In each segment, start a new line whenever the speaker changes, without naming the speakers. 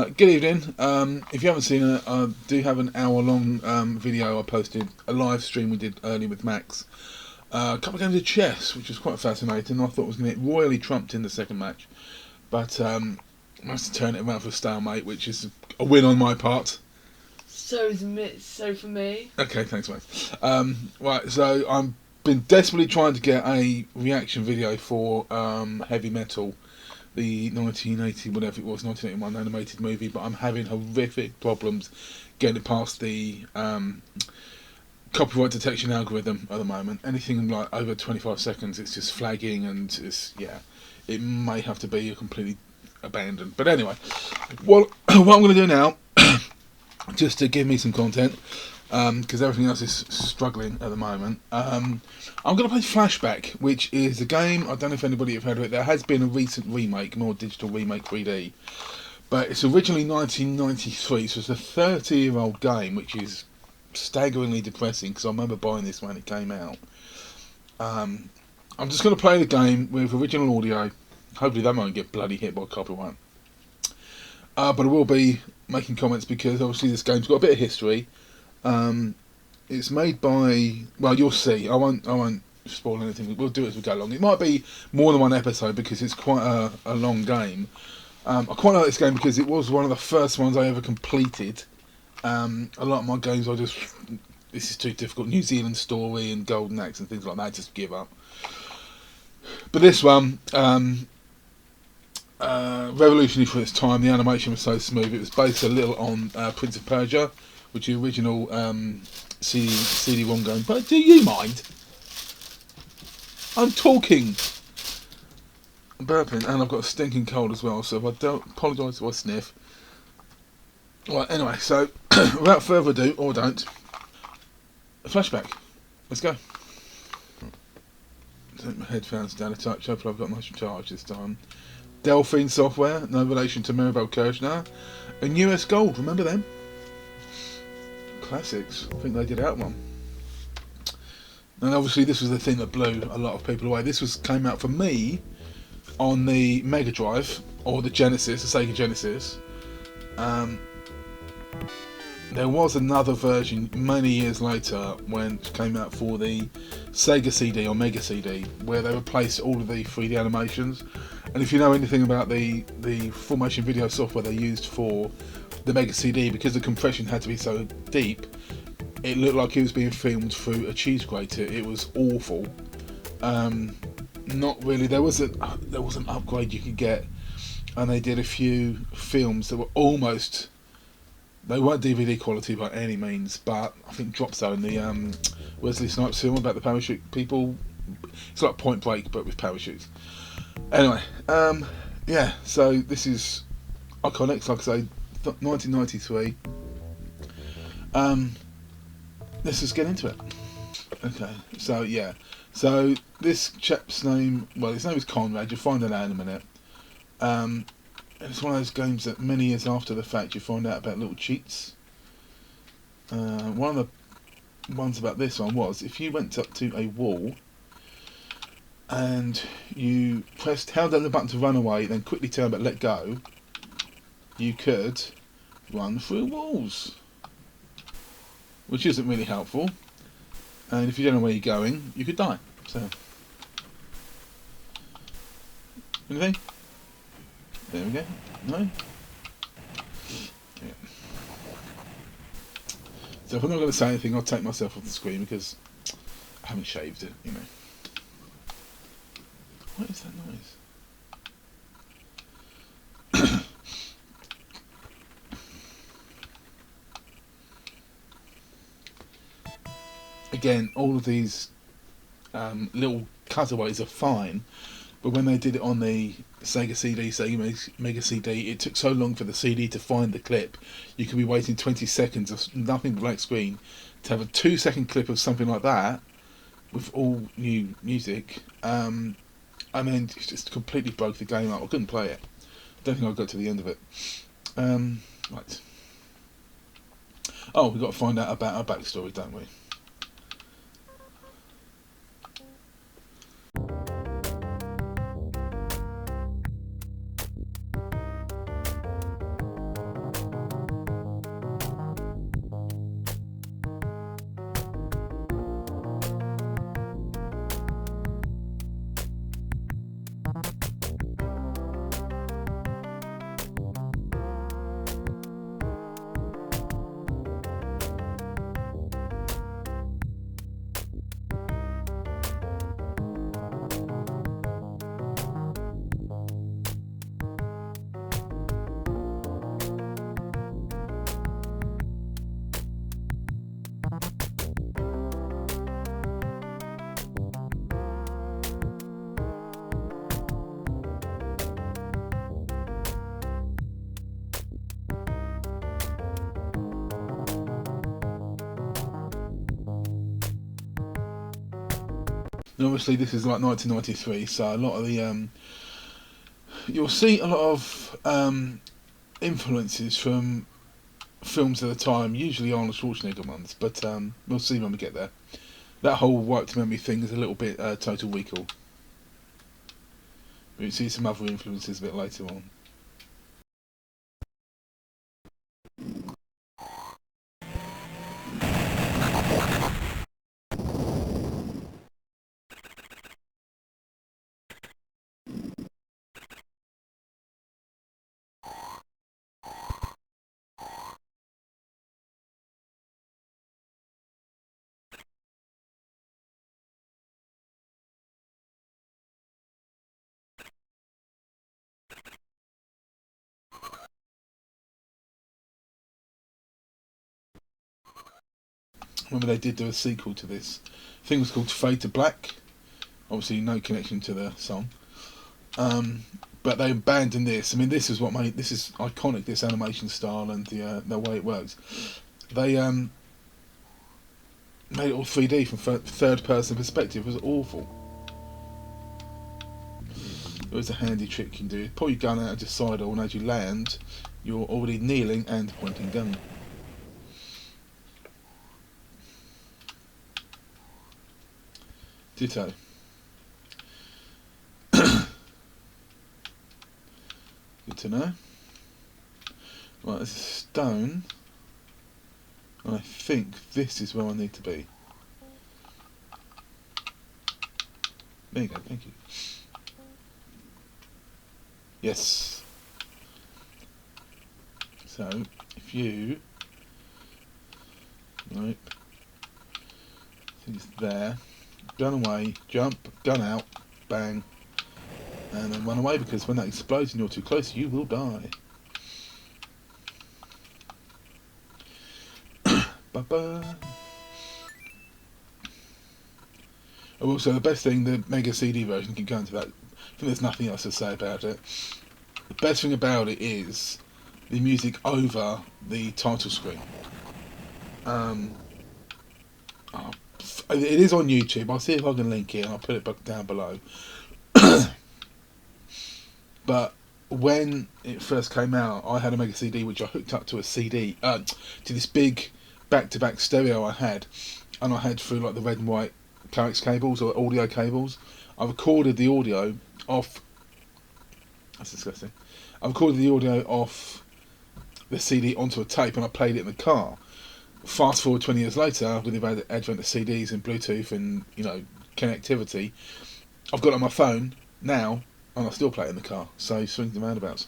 Good evening. If you haven't seen it, I do have an hour-long video I posted, a live stream we did earlier with Max. A couple of games of chess, which was quite fascinating. I thought it was going to get royally trumped in the second match, but managed to turn it around for a stalemate, which is a win on my part.
So for me.
Okay, thanks, Max. Right, so I've been desperately trying to get a reaction video for Heavy Metal, the 1980 whatever it was 1981 animated movie, but I'm having horrific problems getting it past the copyright detection algorithm at the moment. Anything like over 25 seconds, it's just flagging, and it may have to be completely abandoned. But anyway, what I'm going to do now, just to give me some content, because everything else is struggling at the moment. I'm going to play Flashback, which is a game, I don't know if anybody have heard of it. There has been a recent remake, more digital remake 3D, but it's originally 1993, so it's a 30-year-old game, which is staggeringly depressing because I remember buying this when it came out. I'm just going to play the game with original audio. Hopefully that won't get bloody hit by copyright. But I will be making comments because obviously this game's got a bit of history. It's made by, well, you'll see. I won't spoil anything. We'll do it as we go along. It might be more than one episode because it's quite a long game. I quite like this game because it was one of the first ones I ever completed. A lot of my games this is too difficult. New Zealand Story and Golden Axe and things like that, just give up. But this one, revolutionary for its time. The animation was so smooth. It was based a little on Prince of Persia, which is the original CD-ROM game. But do you mind? I'm talking. I'm burping, and I've got a stinking cold as well, so if I don't apologise if I sniff. Right, anyway, so without further ado, or don't, Flashback. Let's go. Take my headphones down a touch. Hopefully I've got much charge this time. Delphine Software, no relation to Maribel Kirchner. And US Gold, remember them? Classics. I think they did out one. And obviously this was the thing that blew a lot of people away. This came out for me on the Megadrive, or the Genesis, the Sega Genesis. There was another version many years later when it came out for the Sega CD or Mega CD, where they replaced all of the 3D animations. And if you know anything about the full motion video software they used for the Mega CD, because the compression had to be so deep, it looked like it was being filmed through a cheese grater. It was awful. Not really. There was an upgrade you could get, and they did a few films that were almost. They weren't DVD quality by any means, but I think Drop Zone, the Wesley Snipes film about the parachute people, it's like Point Break but with parachutes. Anyway, so this is iconic, like I say, 1993. Let's just get into it. Okay, so this chap's name, well, his name is Conrad. You'll find that out in a minute. It's one of those games that many years after the fact you find out about little cheats. One of the ones about this one was if you went up to a wall and you held down the button to run away, then quickly turn but let go, you could run through walls, which isn't really helpful. And if you don't know where you're going, you could die. So, anything? There we go. No? Yeah. So if I'm not going to say anything, I'll take myself off the screen because I haven't shaved it, you know. What is that noise? Again, all of these little cutaways are fine, but when they did it on the Sega CD, Sega Mega CD, it took so long for the CD to find the clip. You could be waiting 20 seconds of nothing but black screen to have a 2-second clip of something like that with all new music. And then it just completely broke the game up. I couldn't play it. Don't think I got to the end of it. Right. Oh, we've got to find out about our backstory, don't we? And obviously this is like 1993, so a lot of the you'll see a lot of influences from films at the time, usually Arnold Schwarzenegger ones, but we'll see when we get there. That whole wipe to memory thing is a little bit Total Recall. We'll see some other influences a bit later on. Remember they did do a sequel to this. I think it was called Fade to Black. Obviously no connection to the song. But they abandoned this. I mean, this is iconic. This animation style and the way it works. They made it all 3D from third person perspective. It was awful. There was a handy trick you can do. Pull your gun out of your sidle, and as you land, you're already kneeling and pointing gun. Ditto. Good to know. Right, there's a stone. And I think this is where I need to be. There you go, thank you. Yes. So, if you... Right. I think it's there. Gun away, jump, gun out, bang. And then run away, because when that explodes and you're too close, you will die. Ba-ba. Oh, also, the best thing, the Mega CD version, can go into that. I think there's nothing else to say about it. The best thing about it is the music over the title screen. It is on YouTube. I'll see if I can link it and I'll put it down below. But when it first came out, I had a Mega CD which I hooked up to a CD, to this big back-to-back stereo I had, and I had through like the red and white coax cables or audio cables. I recorded the audio off. That's disgusting. I recorded the audio off the CD onto a tape and I played it in the car. Fast forward 20 years later, with the advent of CDs and Bluetooth and connectivity, I've got it on my phone now, and I still play it in the car. So swings and roundabouts.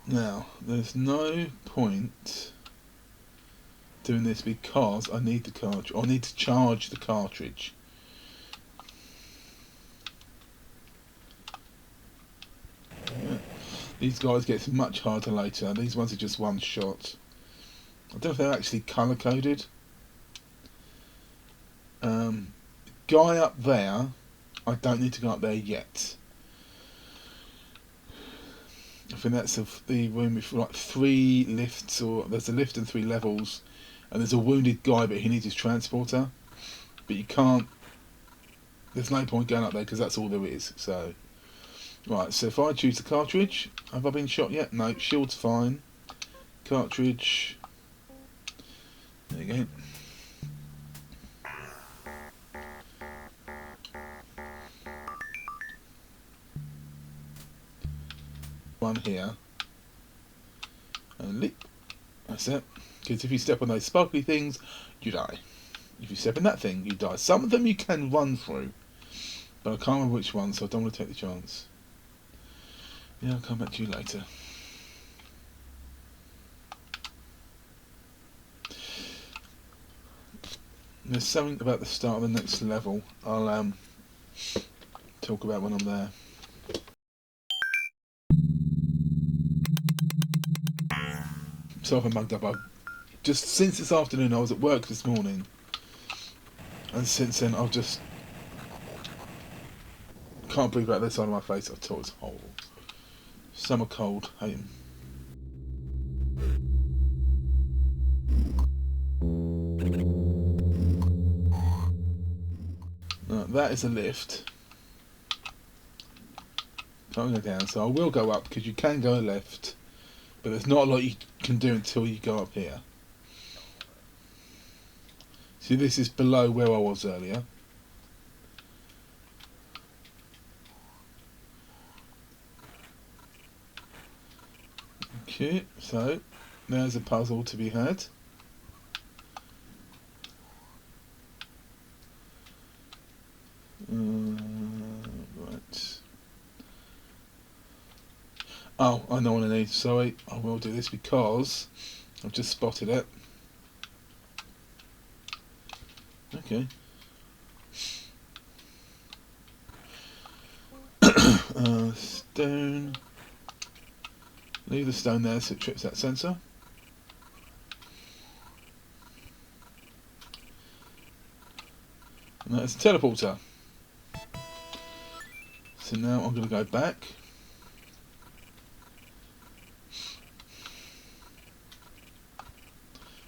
Now, there's no point doing this because I need the cartridge. I need to charge the cartridge. Yeah. These guys get much harder later. These ones are just one shot. I don't know if they're actually colour coded. Guy up there, I don't need to go up there yet. I think that's the room with like 3 lifts, or there's a lift and 3 levels, and there's a wounded guy, but he needs his transporter. But you can't. There's no point going up there because that's all there is. So, right. So if I choose the cartridge, have I been shot yet? No. Shield's fine. Cartridge. There you go. One here. And leap. That's it. Because if you step on those sparkly things, you die. If you step in that thing, you die. Some of them you can run through, but I can't remember which one, so I don't want to take the chance. Yeah, I'll come back to you later. There's something about the start of the next level I'll talk about when I'm there. So I've mugged up. Just since this afternoon, I was at work this morning, and since then I've just can't breathe out this side of my face. I thought it was horrible. Summer cold, hate 'em. That is a lift. Can't go down, so I will go up because you can go left, but there's not a lot you can do until you go up here. See, this is below where I was earlier. Okay, so there's a puzzle to be had. Right. Oh, I know what I need. Sorry, I will do this because I've just spotted it. Okay. Stone. Leave the stone there so it trips that sensor. And that's a teleporter. So now I'm going to go back.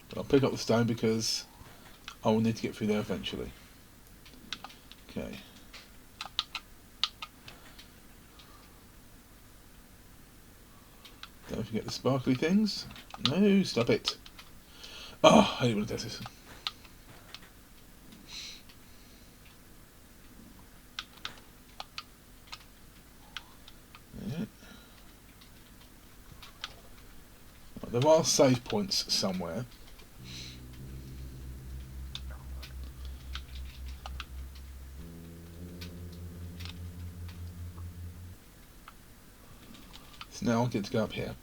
But I'll pick up the stone because I will need to get through there eventually. Okay. Don't forget the sparkly things. No, stop it. Oh, I hate when it does this. Yeah. There are save points somewhere. So now I'll get to go up here.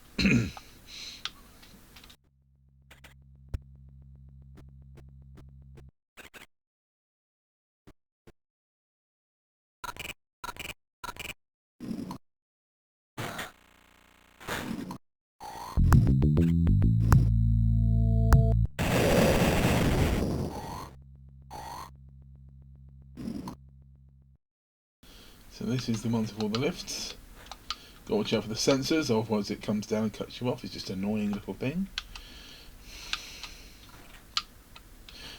So this is the one for all the lifts. Got to watch out for the sensors, otherwise it comes down and cuts you off. It's just an annoying little thing.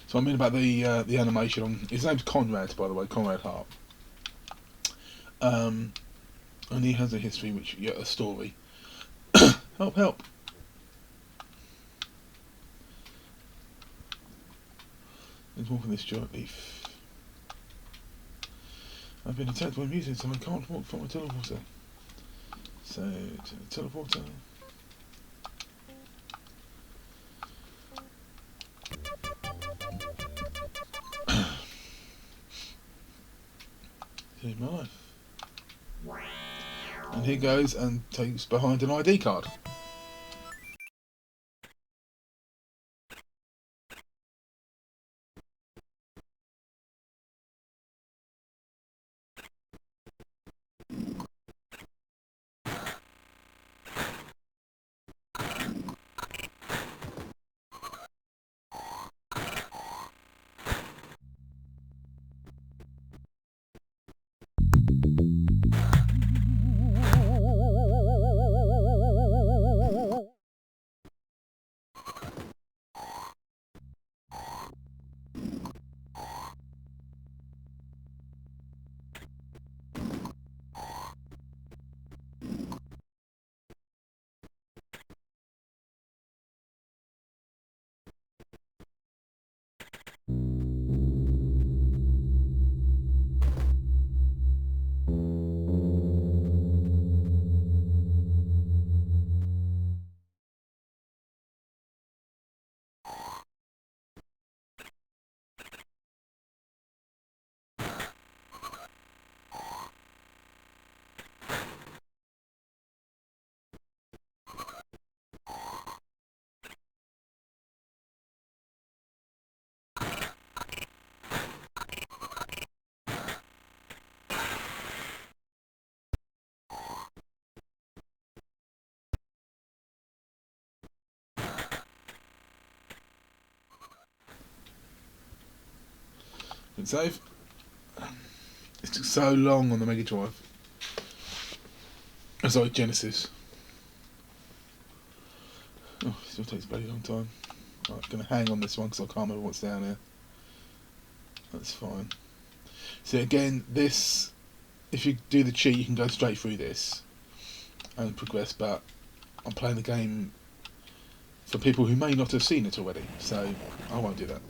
So I mean about the animation on his name's Conrad, by the way, Conrad Hart. And he has a history, which a story. Help! Help! Let's walk on this giant leaf. I've been attacked by music, so I can't walk from my teleporter. So, to the teleporter. Save my life. And he goes and takes behind an ID card. Good save. It took so long on the Megadrive. Oh, sorry, Genesis. Oh, it still takes a bloody long time. Right, I'm going to hang on this one because I can't remember what's down here. That's fine. So again, this, if you do the cheat, you can go straight through this and progress. But I'm playing the game for people who may not have seen it already, so I won't do that.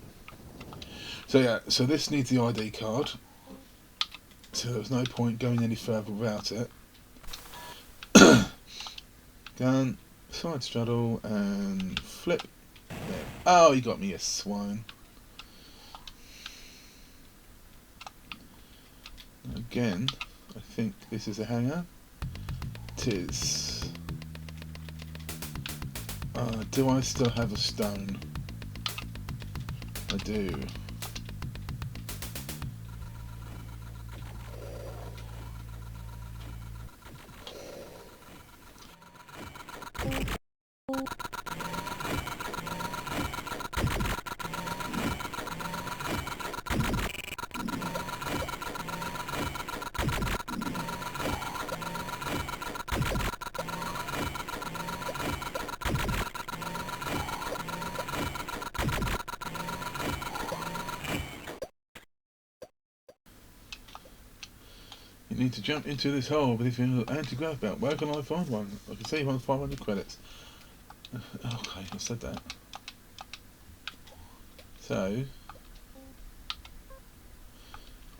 So yeah, so this needs the ID card. So there's no point going any further without it. Gun, side straddle, and flip. There. Oh, you got me, you swine. Again, I think this is a hanger. It is. Do I still have a stone? I do. You need to jump into this hole with your anti-grav belt. Where can I find one? I can save on 500 credits. Okay, I said that. So,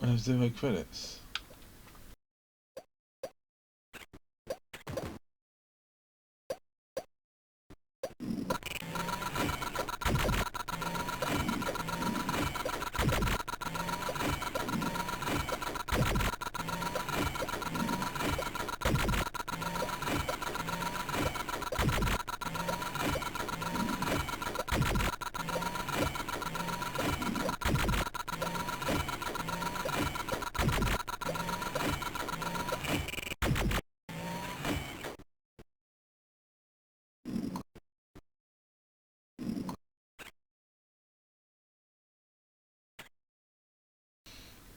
I have 0 credits.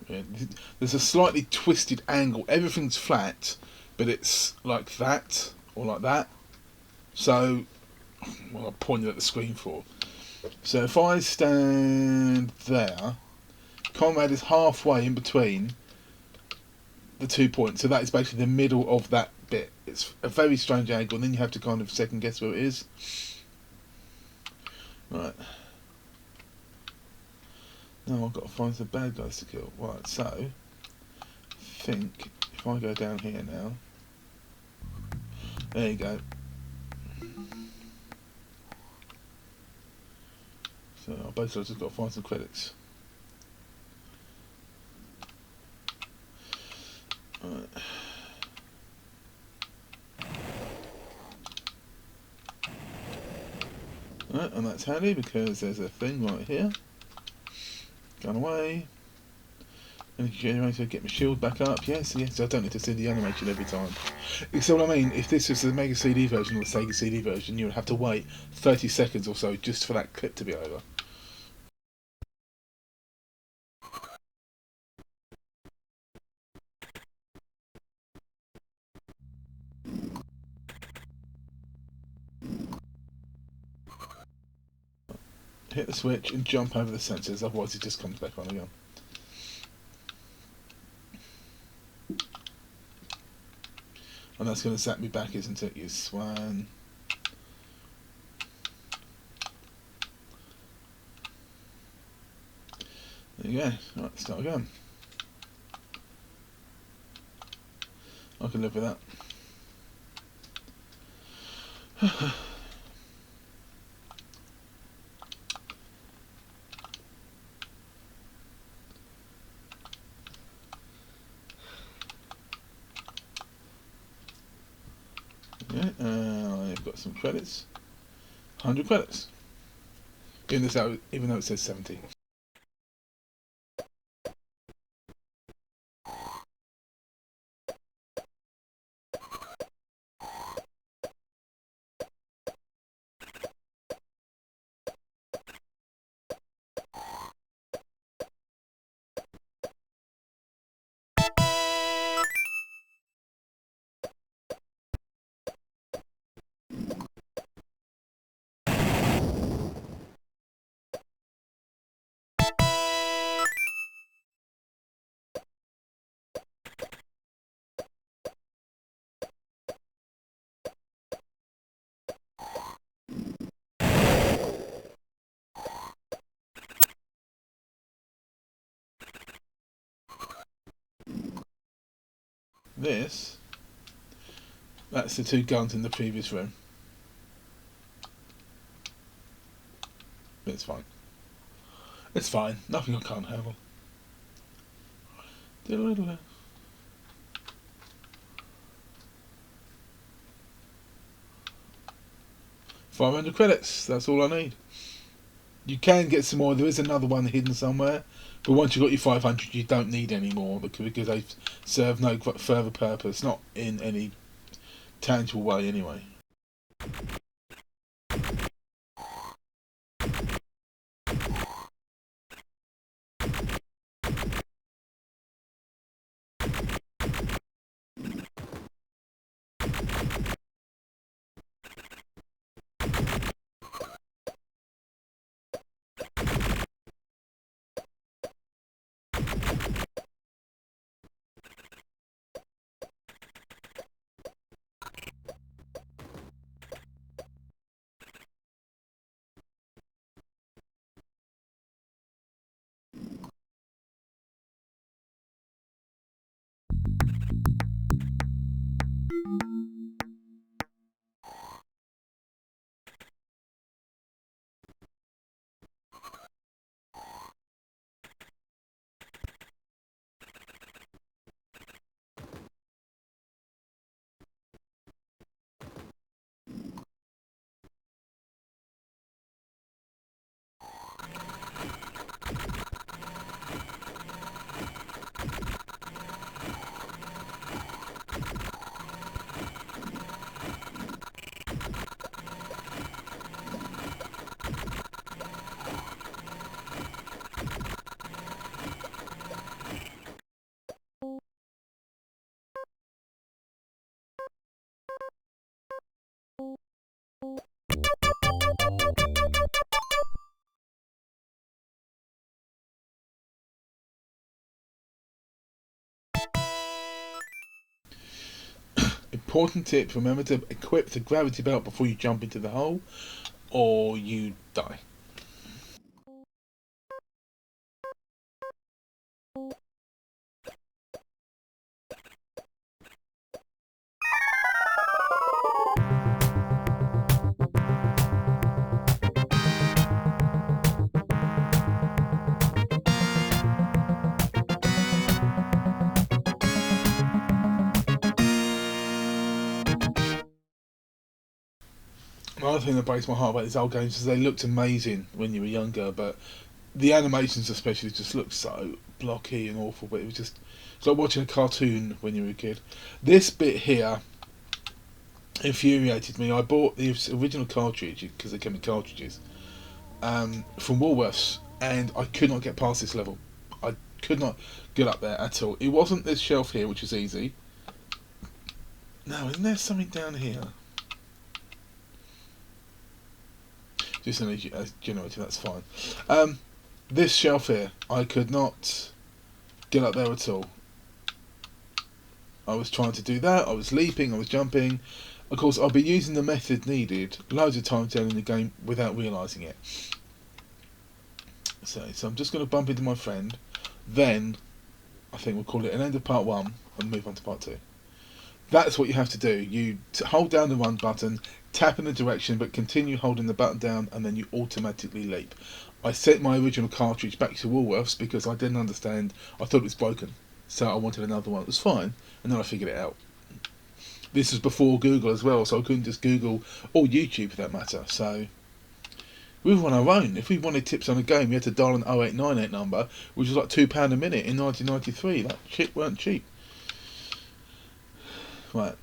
Yeah, there's a slightly twisted angle. Everything's flat, but it's like that or like that. So, well, I pointed at the screen for. So if I stand there, Conrad is halfway in between the 2 points. So that is basically the middle of that bit. It's a very strange angle, and then you have to kind of second guess where it is. Right. Now I've got to find some bad guys to kill. Right, so I think if I go down here now, there you go. So I basically just got to find some credits. Right. Right, and that's handy because there's a thing right here. Gone away. Energy generator, get my shield back up. Yes, yes, I don't need to see the animation every time. You see what I mean? If this was the Mega CD version or the Sega CD version, you would have to wait 30 seconds or so just for that clip to be over. Hit the switch and jump over the sensors, otherwise it just comes back on again. And that's going to zap me back, isn't it, you swine? There you go. Right, start again. I can live with that. Yeah, I've got some credits. 100 credits. Even though it says 70. This, that's the two guns in the previous room. It's fine. It's fine. Nothing I can't handle. 500 credits. That's all I need. You can get some more. There is another one hidden somewhere. But once you've got your 500, you don't need any more because they serve no further purpose. Not in any tangible way anyway. Important tip, remember to equip the gravity belt before you jump into the hole, or you die. Another thing that breaks my heart about these old games is they looked amazing when you were younger, but the animations especially just looked so blocky and awful. But it's like watching a cartoon when you were a kid. This bit here infuriated me. I bought the original cartridge because they came in cartridges from Woolworths, and I could not get past this level. I could not get up there at all. It wasn't this shelf here, which was easy. No, isn't there something down here? Just a generator, that's fine. This shelf here, I could not get up there at all. I was trying to do that, I was leaping, I was jumping. Of course, I'll be using the method needed loads of times down in the game without realising it. So I'm just going to bump into my friend, then I think we'll call it an end of part 1 and move on to part 2. That's what you have to do. You hold down the run button, tap in the direction, but continue holding the button down, and then you automatically leap. I sent my original cartridge back to Woolworths because I didn't understand. I thought it was broken, so I wanted another one. It was fine, and then I figured it out. This was before Google as well, so I couldn't just Google or YouTube for that matter. So we were on our own. If we wanted tips on a game, we had to dial an 0898 number, which was like £2 a minute in 1993. That shit weren't cheap. Right,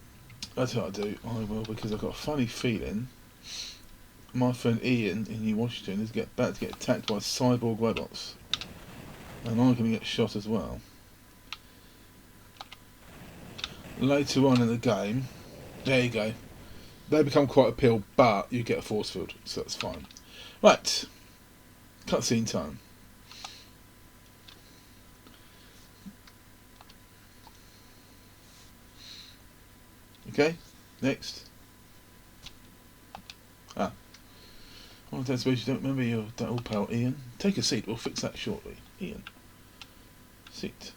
that's what I do. I will, because I've got a funny feeling my friend Ian in New Washington is about to get attacked by cyborg robots, and I'm going to get shot as well. Later on in the game, there you go. They become quite a pill, but you get a force field, so that's fine. Right, cutscene time. Okay, next. Oh, I suppose you don't remember your old pal Ian. Take a seat, we'll fix that shortly. Ian. Seat.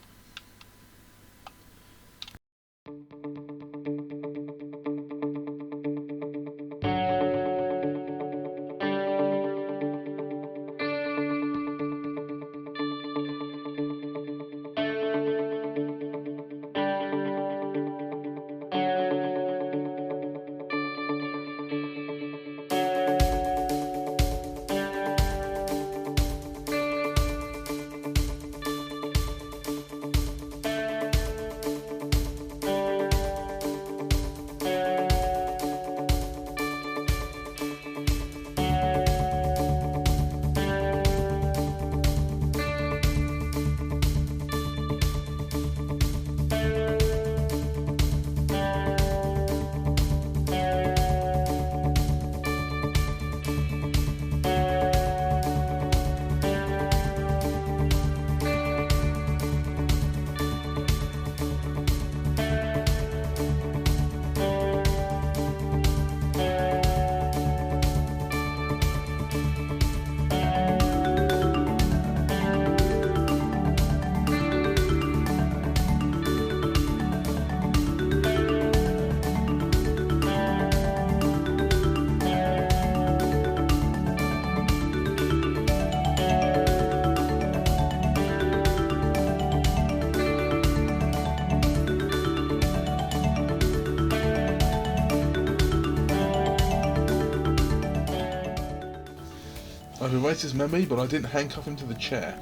racist memory, but I didn't handcuff him to the chair.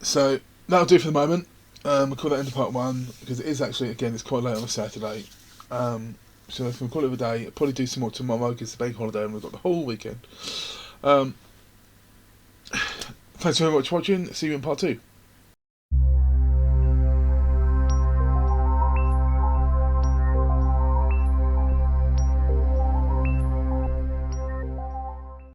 So that'll do for the moment. We'll call that into part 1 because it is actually, again, it's quite late on a Saturday. So if we call it a day, I'll probably do some more tomorrow because it's a bank holiday and we've got the whole weekend. Thanks very much for watching. See you in part 2.